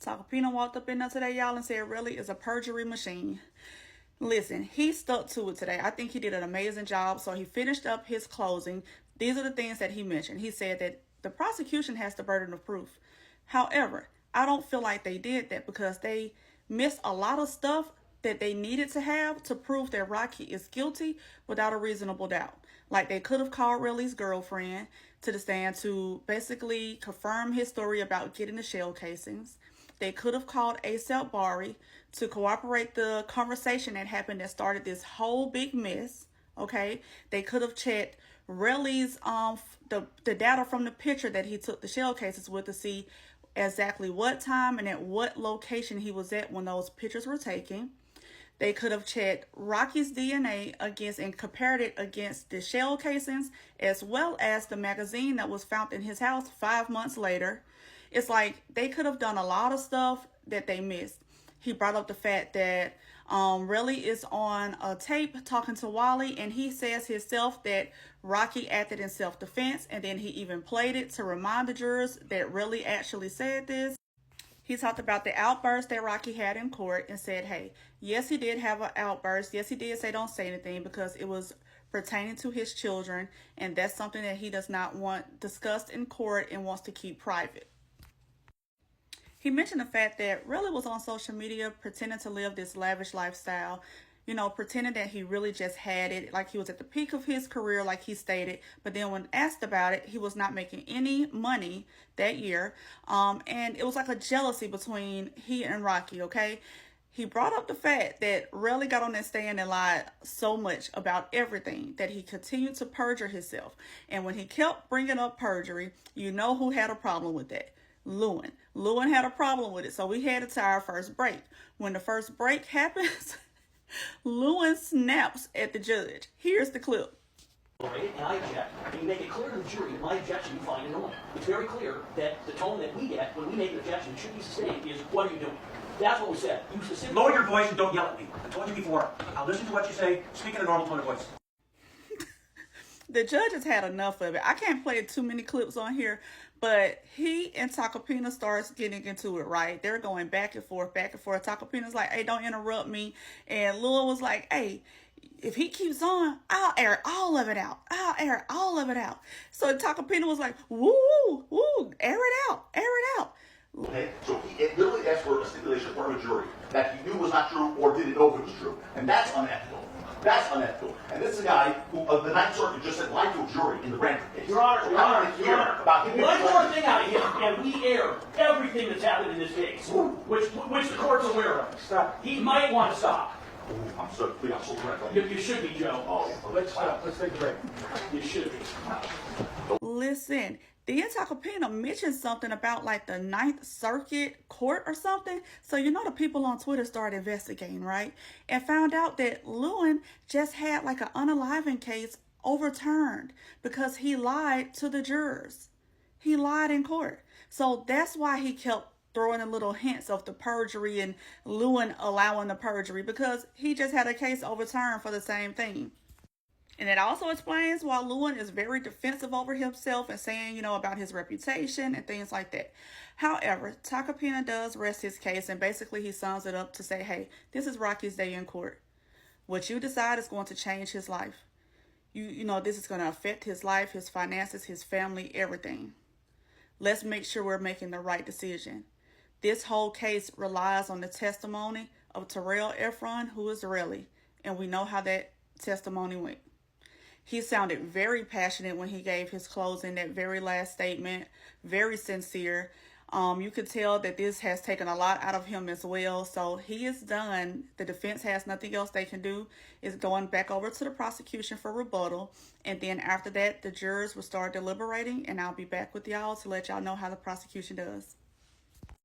Tacopina walked up in there today, y'all, and said, really, is a perjury machine. Listen, he stuck to it today. I think he did an amazing job. So he finished up his closing. These are the things that he mentioned. He said that the prosecution has the burden of proof. However, I don't feel like they did that because they missed a lot of stuff that they needed to have to prove that Rocky is guilty without a reasonable doubt. Like, they could have called Riley's girlfriend to the stand to basically confirm his story about getting the shell casings. They could have called ASAP Bari to cooperate the conversation that happened that started this whole big mess. Okay, they could have checked Riley's the data from the picture that he took the shell cases with to see exactly what time and at what location he was at when those pictures were taken. They could have checked Rocky's DNA against and compared it against the shell casings as well as the magazine that was found in his house 5 months later. It's like they could have done a lot of stuff that they missed. He brought up the fact that Riley is on a tape talking to Wally, and he says himself that Rocky acted in self-defense, and then he even played it to remind the jurors that Riley actually said this. He talked about the outburst that Rocky had in court and said, hey, yes, he did have an outburst. Yes, he did say don't say anything because it was pertaining to his children, and that's something that he does not want discussed in court and wants to keep private. He mentioned the fact that Riley was on social media pretending to live this lavish lifestyle, you know, pretending that he really just had it, like he was at the peak of his career, like he stated. But then when asked about it, he was not making any money that year. And it was like a jealousy between he and Rocky, okay? He brought up the fact that Riley got on that stand and lied so much about everything that he continued to perjure himself. And when he kept bringing up perjury, you know who had a problem with that? Lewin. Lewin had a problem with it, so we headed to our first break. When the first break happens, Lewin snaps at the judge. Here's the clip. And I object. And you make it clear to the jury that my objection you find annoying. It's very clear that the tone that we get when we make an objection should be sustained is, what are you doing? That's what we said. You specifically lower your voice and don't yell at me. I told you before. I'll listen to what you say. Speak in a normal tone of voice. The judge has had enough of it. I can't play too many clips on here, but he and Tacopina starts getting into it, right? They're going back and forth, back and forth. Tacopina's like, hey, don't interrupt me. And Lil was like, hey, if he keeps on, I'll air all of it out. I'll air all of it out. So Tacopina was like, woo, woo, air it out, air it out. Okay, so he literally asked for a stipulation from a jury that he knew was not true or didn't know if it was true. And that's unethical. That's unethical. And this is a guy who, the Ninth Circuit just said lied to a jury in the Brantford case. Your Honor, Your Honor, Your Honor. About him One more thing out of him, and we air everything that's happened in this case, which the court's aware of. Stop. He might want to stop. I'm so correct. You should be, Joe. Oh, Let's stop. Let's take a break. You should be. Listen, the Tacopina mentioned something about like the Ninth Circuit Court or something. So you know the people on Twitter started investigating, right? And found out that Lewin just had like an unaliving case overturned because he lied to the jurors. He lied in court. So that's why he kept throwing in little hints of the perjury and Lewin allowing the perjury, because he just had a case overturned for the same thing. And it also explains why Lewin is very defensive over himself and saying, you know, about his reputation and things like that. However, Tacopina does rest his case, and basically he sums it up to say, hey, this is Rocky's day in court. What you decide is going to change his life. You know, this is going to affect his life, his finances, his family, everything. Let's make sure we're making the right decision. This whole case relies on the testimony of Terrell Efron, who is Riley, and we know how that testimony went. He sounded very passionate when he gave his closing, that very last statement, very sincere. You could tell that this has taken a lot out of him as well. So he is done. The defense has nothing else they can do. It's going back over to the prosecution for rebuttal. And then after that, the jurors will start deliberating, and I'll be back with y'all to let y'all know how the prosecution does.